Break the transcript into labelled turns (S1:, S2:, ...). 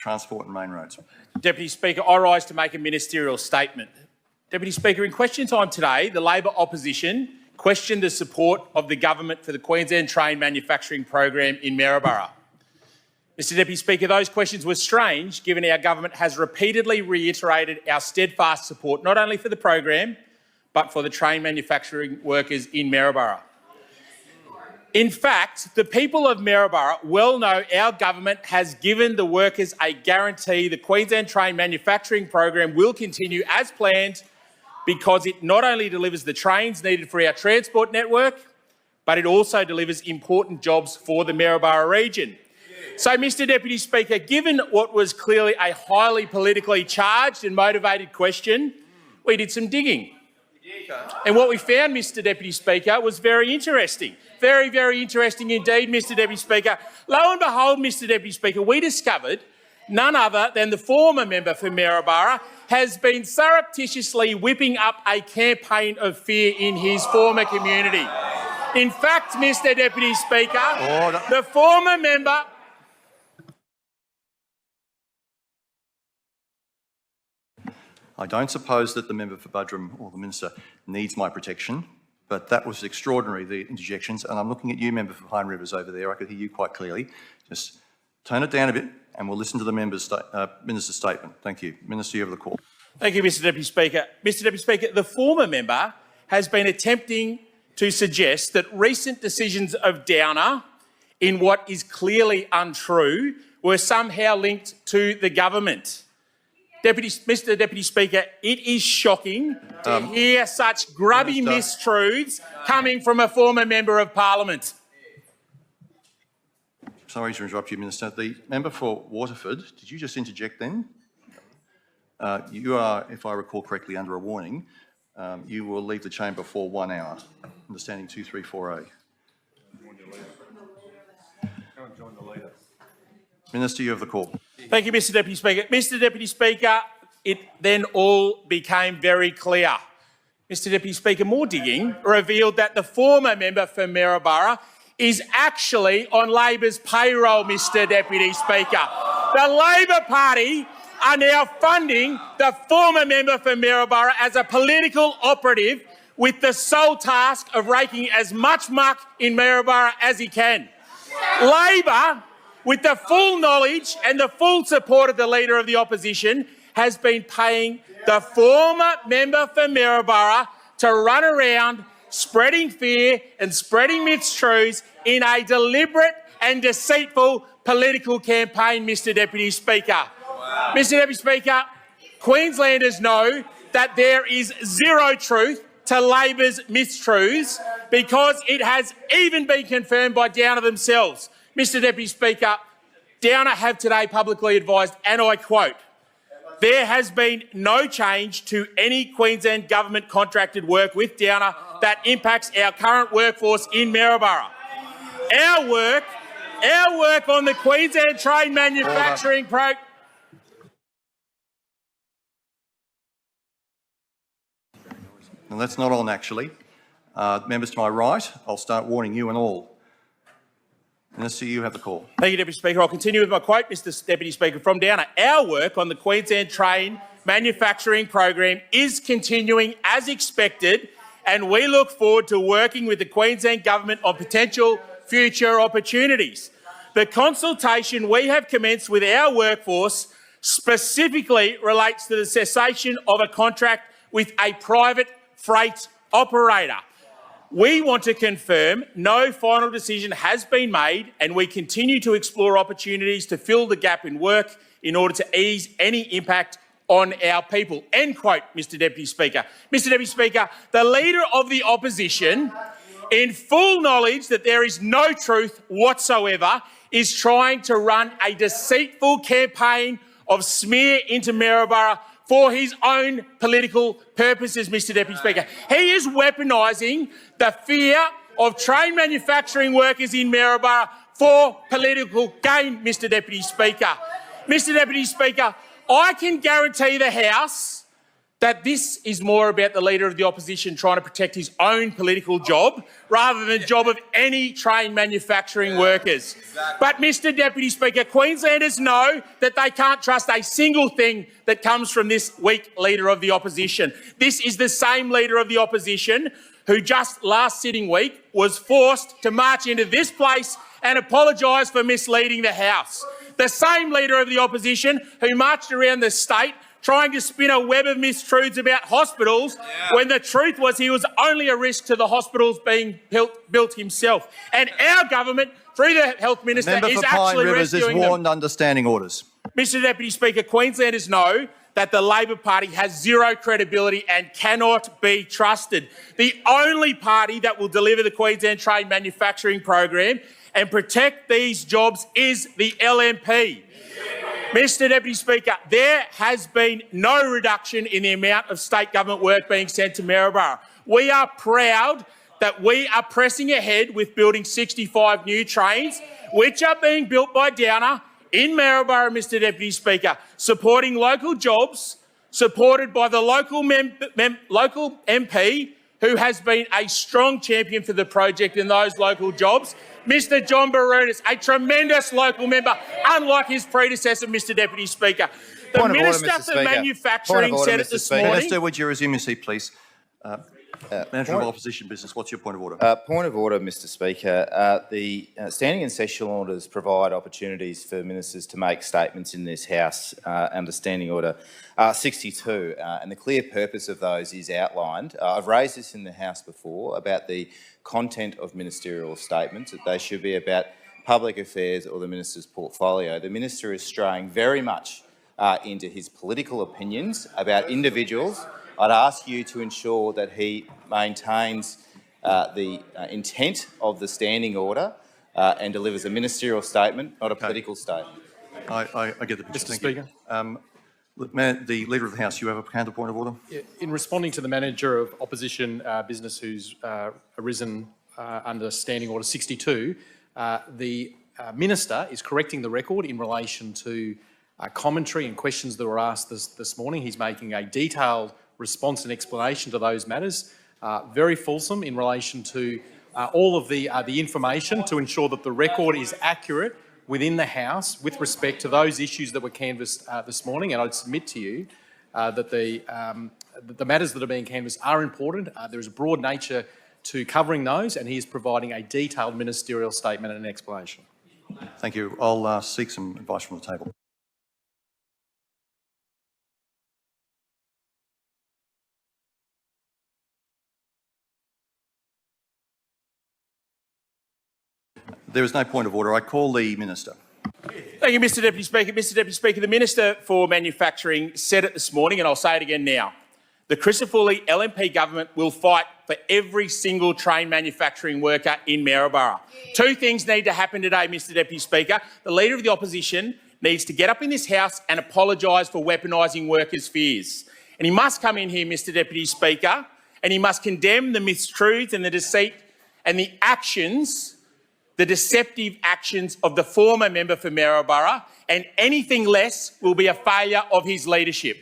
S1: Transport and Main Roads.
S2: Deputy Speaker, I rise to make a ministerial statement. Deputy Speaker, in question time today, the Labor opposition questioned the support of the government for the Queensland Train Manufacturing Program in Maryborough. Mr Deputy Speaker, those questions were strange given our government has repeatedly reiterated our steadfast support not only for the program but for the train manufacturing workers in Maryborough. In fact, the people of Maryborough well know our government has given the workers a guarantee the Queensland Train Manufacturing Program will continue as planned because it not only delivers the trains needed for our transport network, but it also delivers important jobs for the Maryborough region. So, Mr Deputy Speaker, given what was clearly a highly politically charged and motivated question, we did some digging. And what we found, Mr Deputy Speaker, was very interesting. Very, very interesting indeed, Mr Deputy Speaker. Lo and behold, Mr Deputy Speaker, we discovered none other than the former member for Maryborough has been surreptitiously whipping up a campaign of fear in his former community. In fact, Mr Deputy Speaker, the former member...
S1: I don't suppose that the member for Buderim or the minister needs my protection, but that was extraordinary, the interjections, and I'm looking at you, member for Pine Rivers over there. I could hear you quite clearly. Just tone it down a bit and we'll listen to the minister's statement. Thank you. Minister, you have the call.
S2: Thank you, Mr Deputy Speaker. Mr Deputy Speaker, the former member has been attempting to suggest that recent decisions of Downer, in what is clearly untrue, were somehow linked to the government. Mr Deputy Speaker, it is shocking to hear such grubby mistruths coming from a former member of Parliament.
S1: Sorry to interrupt you, Minister. The member for Waterford, did you just interject then? You are, if I recall correctly, under a warning. You will leave the chamber for 1 hour. Understanding 2340. Minister, you have the call.
S2: Thank you, Mr Deputy Speaker. Mr Deputy Speaker, it then all became very clear. Mr Deputy Speaker, more digging revealed that the former member for Maryborough is actually on Labor's payroll, Mr Deputy Speaker. The Labor Party are now funding the former member for Maryborough as a political operative with the sole task of raking as much muck in Maryborough as he can. Labor, with the full knowledge and the full support of the Leader of the Opposition, has been paying the former member for Maryborough to run around spreading fear and spreading mistruths in a deliberate and deceitful political campaign, Mr Deputy Speaker. Wow. Mr Deputy Speaker, Queenslanders know that there is zero truth to Labor's mistruths because it has even been confirmed by Downer themselves. Mr Deputy Speaker, Downer have today publicly advised, and I quote, "There has been no change to any Queensland government contracted work with Downer that impacts our current workforce in Maryborough. Our work on the Queensland Train Manufacturing Program..."
S1: And that's not on, actually. Members to my right, I'll start warning you and all. Minister, you have the call.
S2: Thank you, Deputy Speaker. I'll continue with my quote, Mr Deputy Speaker, from Downer. "Our work on the Queensland Train Manufacturing Program is continuing as expected, and we look forward to working with the Queensland Government on potential future opportunities. The consultation we have commenced with our workforce specifically relates to the cessation of a contract with a private freight operator. We want to confirm no final decision has been made, and we continue to explore opportunities to fill the gap in work in order to ease any impact on our people." End quote, Mr Deputy Speaker. Mr Deputy Speaker, the Leader of the Opposition, in full knowledge that there is no truth whatsoever, is trying to run a deceitful campaign of smear into Maryborough for his own political purposes, Mr Deputy Speaker. He is weaponising the fear of train manufacturing workers in Maryborough for political gain, Mr Deputy Speaker. Mr Deputy Speaker, I can guarantee the House that this is more about the Leader of the Opposition trying to protect his own political job rather than the job of any train manufacturing workers. But, Mr Deputy Speaker, Queenslanders know that they can't trust a single thing that comes from this weak Leader of the Opposition. This is the same Leader of the Opposition who just last sitting week was forced to march into this place and apologise for misleading the House. The same Leader of the Opposition who marched around the state trying to spin a web of mistruths about hospitals when the truth was he was only a risk to the hospitals being built himself. And our government, through the Health Minister, is actually rescuing them.
S1: Warned under standing orders.
S2: Mr Deputy Speaker, Queenslanders know that the Labor Party has zero credibility and cannot be trusted. The only party that will deliver the Queensland Train Manufacturing Program and protect these jobs is the LNP. Mr Deputy Speaker, there has been no reduction in the amount of state government work being sent to Maryborough. We are proud that we are pressing ahead with building 65 new trains, which are being built by Downer in Maryborough, Mr Deputy Speaker, supporting local jobs, supported by the local MP who has been a strong champion for the project in those local jobs, Mr John Baroudis, a tremendous local member, unlike his predecessor, Mr Deputy Speaker. The Minister for Manufacturing said it this morning.
S1: Minister, would you resume your seat, please? Manager of Opposition Business, what's your point of order?
S3: Point of order, Mr Speaker. The standing and session orders provide opportunities for ministers to make statements in this House under Standing Order 62, and the clear purpose of those is outlined. I've raised this in the House before about the content of ministerial statements, that they should be about public affairs or the minister's portfolio. The minister is straying very much into his political opinions about individuals. I'd ask you to ensure that he maintains the intent of the standing order and delivers a ministerial statement, not a political statement.
S1: I get the picture.
S4: Mr Speaker.
S1: The Leader of the House, you have a counter point of order?
S4: Yeah, in responding to the Manager of Opposition Business who's arisen under Standing Order 62, the Minister is correcting the record in relation to commentary and questions that were asked this morning. He's making a detailed response and explanation to those matters, very fulsome in relation to all of the information to ensure that the record is accurate within the House with respect to those issues that were canvassed this morning. And I'd submit to you that the matters that are being canvassed are important. There is a broad nature to covering those, and he is providing a detailed ministerial statement and an explanation.
S1: Thank you. I'll seek some advice from the table. There is no point of order. I call the Minister.
S2: Thank you, Mr Deputy Speaker. Mr Deputy Speaker, the Minister for Manufacturing said it this morning, and I'll say it again now. The Crisafulli LNP government will fight for every single train manufacturing worker in Maryborough. Two things need to happen today, Mr Deputy Speaker. The Leader of the Opposition needs to get up in this House and apologise for weaponising workers' fears. And he must come in here, Mr Deputy Speaker, and he must condemn the mistruths and the deceit and the actions, the deceptive actions of the former member for Maryborough, and anything less will be a failure of his leadership.